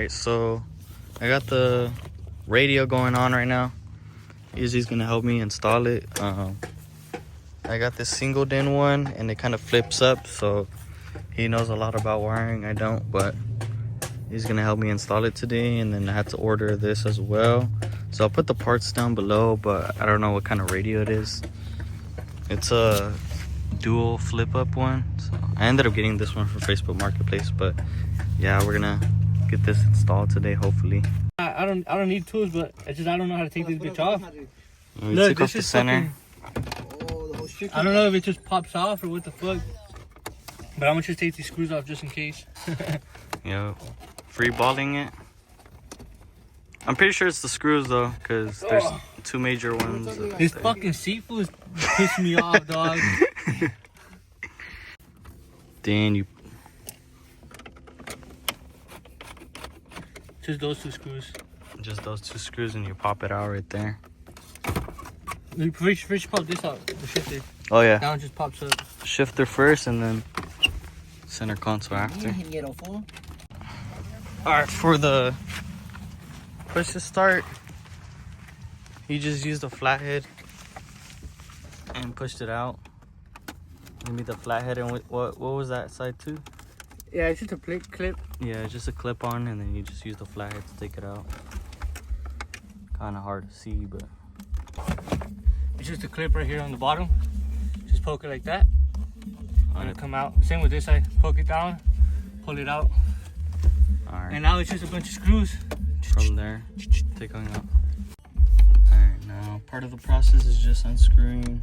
Alright, so I got the radio going on right now. Izzy's gonna help me install it. I got this single DIN one and it kind of flips up, so he knows a lot about wiring. I don't, but he's gonna help me install it today. And then I had to order this as well, so I'll put the parts down below, but I don't know what kind of radio it is. It's a dual flip up one, so I ended up getting this one from Facebook Marketplace. But yeah, we're gonna get this installed today, hopefully. I don't need tools, but it's just I don't know how to take this bitch off. Look, take off the center. I don't know if it just pops off or what the fuck, but I'm gonna just take these screws off just in case. Yo, free balling it. I'm pretty sure it's the screws though, because there's two major ones. This fucking seafood is pissing me off, dog. Then you just those two screws. Just those two screws, and you pop it out right there. First pop this out, the shifter. Oh yeah. Now it just pops up. Shifter first, and then center console after. Alright, for the push to start, you just used a flathead and pushed it out. Maybe the flathead, and what was that side too? Yeah, it's just a clip. Yeah, just a clip on, and then you just use the flathead to take it out. Kind of hard to see, but it's just a clip right here on the bottom. Just poke it like that, and it'll come out. Same with this side. Poke it down, pull it out. Alright. And now it's just a bunch of screws from there, taking out. Alright, now part of the process is just unscrewing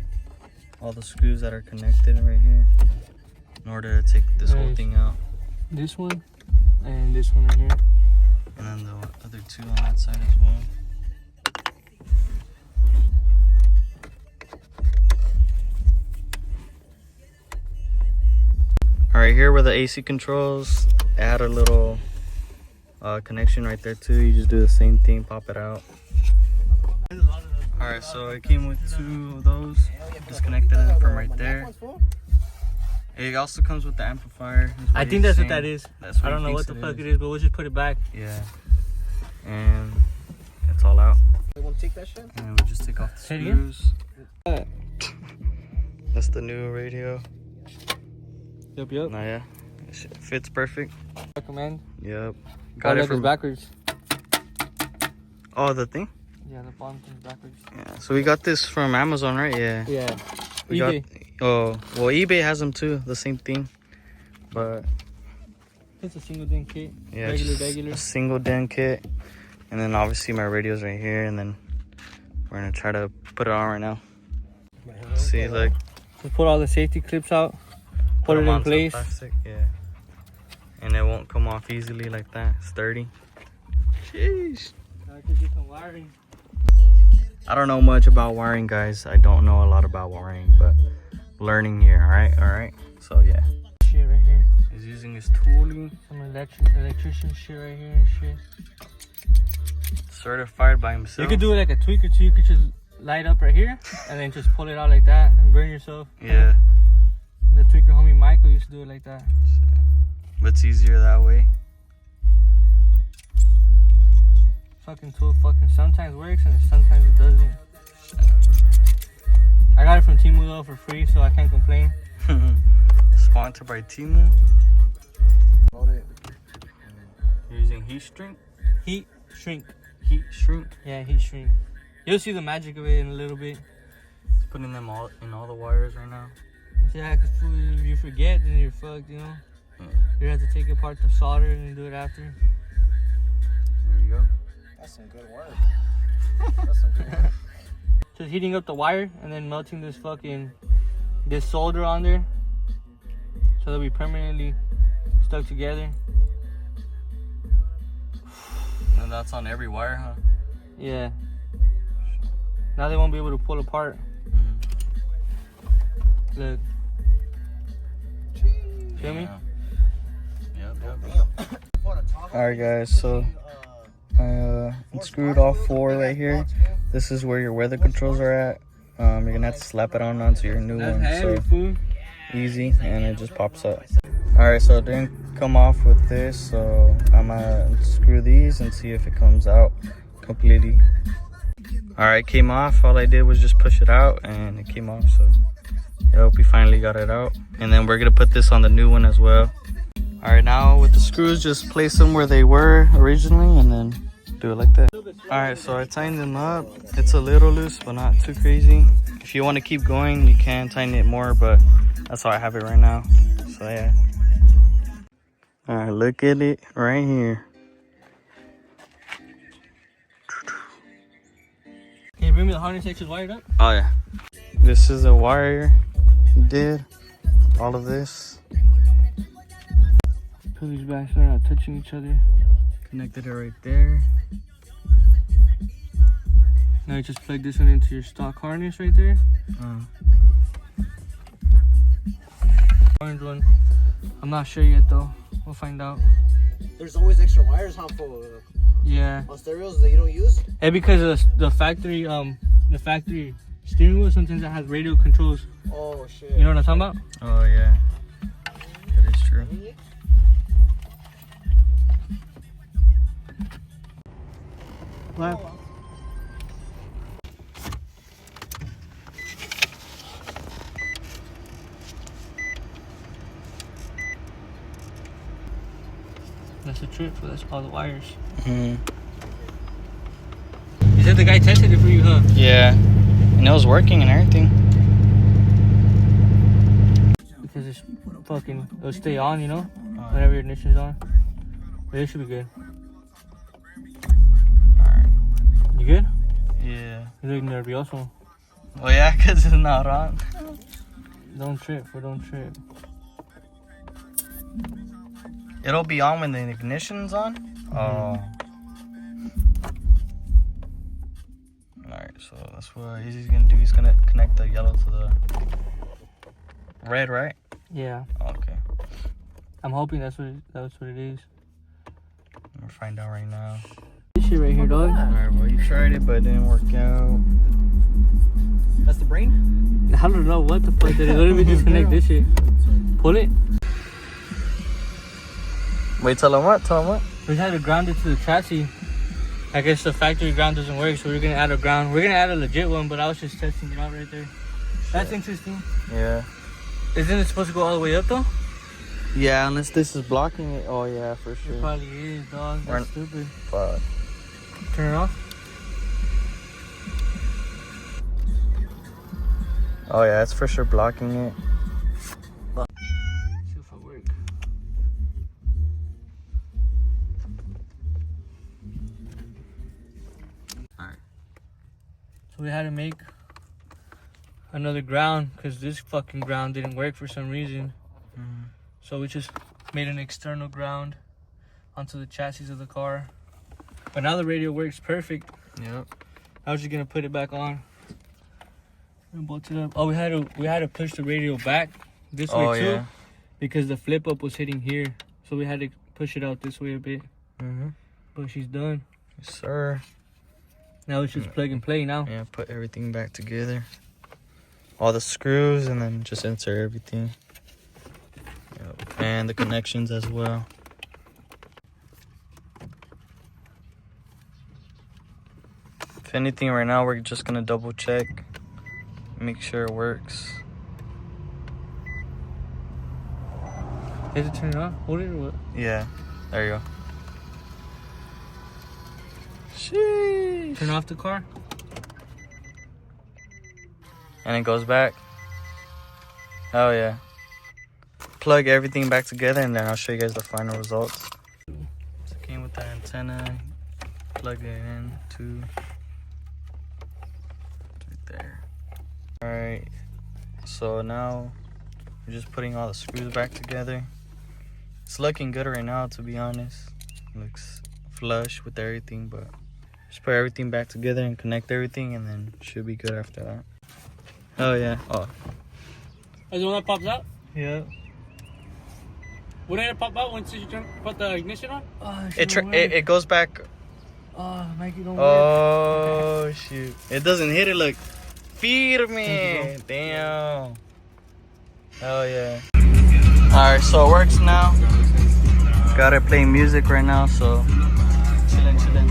all the screws that are connected right here in order to take this whole thing out. This one and this one right here, and then the other two on that side as well. Alright, here where the AC controls, add a little connection right there too. You just do the same thing, pop it out. Alright, so it came with two of those. Disconnected it from right there. It also comes with the amplifier. I think that's what that is. I don't know what the fuck it is, but we'll just put it back. Yeah. And it's all out. They won't take that shit? And we'll just take off the screws. That's the new radio. Yep. Nah, yeah. It fits perfect. Recommend. Yep. Got it from backwards. Oh, the thing? Yeah, the bottom thing's backwards. Yeah. So we got this from Amazon, right? Yeah. Yeah. We eBay. Well, eBay has them too, the same thing. But it's a single DIN kit. Yeah, regular. A single DIN kit. And then obviously my radio's right here, and then we're gonna try to put it on right now. See, look. So put all the safety clips out. Put it in place. Plastic, yeah. And it won't come off easily like that. Sturdy. Sheesh. I could do some wiring. I don't know much about wiring, guys. I don't know a lot about wiring, but learning here. All right. So yeah. Shit right here. He's using his tooling. Some electrician shit right here and shit. Certified by himself. You could do it like a tweaker too. You could just light up right here and then just pull it out like that and burn yourself. Yeah. The tweaker homie Michael used to do it like that. But it's easier that way. Fucking tool sometimes works and sometimes it doesn't. I got it from Temu though for free, so I can't complain. Sponsored by Temu. You're using heat shrink? Heat shrink. Yeah, heat shrink. You'll see the magic of it in a little bit. It's putting them all in all the wires right now. Yeah, because if you forget, then you're fucked, you know? Yeah. You have to take apart the solder and then do it after. There you go. That's some good work. That's some good work. Just heating up the wire and then melting this solder on there so they'll be permanently stuck together. And that's on every wire, huh? Yeah. Now they won't be able to pull apart. Look. Feel me? Yep. Alright guys, so I unscrewed all four right here. This is where your weather controls are at. You're gonna have to slap it onto your new one. So easy, and it just pops up. Alright, so during come off with this, so I'm gonna screw these and see if it comes out completely. All right, came off. All I did was just push it out and it came off, so yep, we finally got it out. And then we're gonna put this on the new one as well. All right, now with the screws, just place them where they were originally and then do it like that. All right, so I tightened them up. It's a little loose, but not too crazy. If you want to keep going, you can tighten it more, but that's how I have it right now. So yeah. All right, look at it right here. Can you bring me the harness section wired up? Oh yeah. This is a wire he did. All of this. Pull these back so they're not touching each other. Connected it right there. Now you just plug this one into your stock harness right there. Orange one. I'm not sure yet though. We'll find out. There's always extra wires, huh, for Yeah. on stereos that you don't use. And because of the factory steering wheel, sometimes it has radio controls. Oh shit. You know what I'm talking about? Oh yeah. That is true. What? That's a trip, so that's all the wires. Mm-hmm. You said the guy tested it for you, huh? Yeah. And it was working and everything. Because it's fucking, it'll stay on, you know? Whenever your ignition's on. But it should be good. Alright. You good? Yeah. You look nervioso. Oh yeah, because it's not on. Don't trip, don't trip. It'll be on when the ignition's on? Oh. Alright, so that's what Izzy's gonna do. He's gonna connect the yellow to the red, right? Yeah. Okay. I'm hoping that's what it is. I'm gonna find out right now. This shit right here, dog. Alright, well, you tried it, but it didn't work out. That's the brain? I don't know what the fuck that is. Let me just connect this shit. Pull it. Wait, tell him what? Tell him what? We had to ground it to the chassis. I guess the factory ground doesn't work, so we're gonna add a ground. We're gonna add a legit one, but I was just testing it out right there. That's interesting. Yeah. Isn't it supposed to go all the way up though? Yeah, unless this is blocking it. Oh yeah, for sure. It probably is, dog. That's stupid. Fuck. Turn it off. Oh yeah, it's for sure blocking it. See if it works. Alright. So we had to make another ground because this fucking ground didn't work for some reason. So we just made an external ground onto the chassis of the car. But now the radio works perfect. Yep. I was just gonna put it back on and bolt it up. Oh, we had to push the radio back this way too, yeah. because the flip up was hitting here. So we had to push it out this way a bit. But she's done. Yes, sir. Now it's just plug and play now. Yeah, put everything back together. All the screws and then just insert everything. Yep. And the connections as well. If anything, right now we're just gonna double check, make sure it works. You have to turn it on? Hold it or what? Yeah, there you go. Sheesh. Turn off the car? And it goes back. Oh yeah. Plug everything back together and then I'll show you guys the final results. So it came with the antenna. Plug it in to right there. Alright. So now we're just putting all the screws back together. It's looking good right now, to be honest. Looks flush with everything, but just put everything back together and connect everything and then it should be good after that. Oh yeah. Oh. Is the one that pops out? Yeah. Wouldn't it pop out once you put the ignition on? Oh, It goes back. Oh, Mikey, don't Oh shoot! It doesn't hit it. Look, firme. Damn. Oh yeah. All right, so it works now. Got it playing music right now, so chillin', chillin'.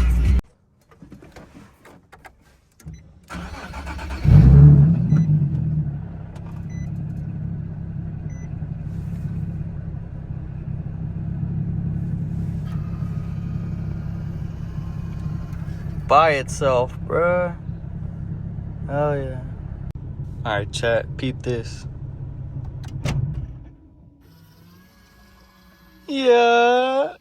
By itself, bruh. Oh yeah. Alright, chat, peep this. Yeah.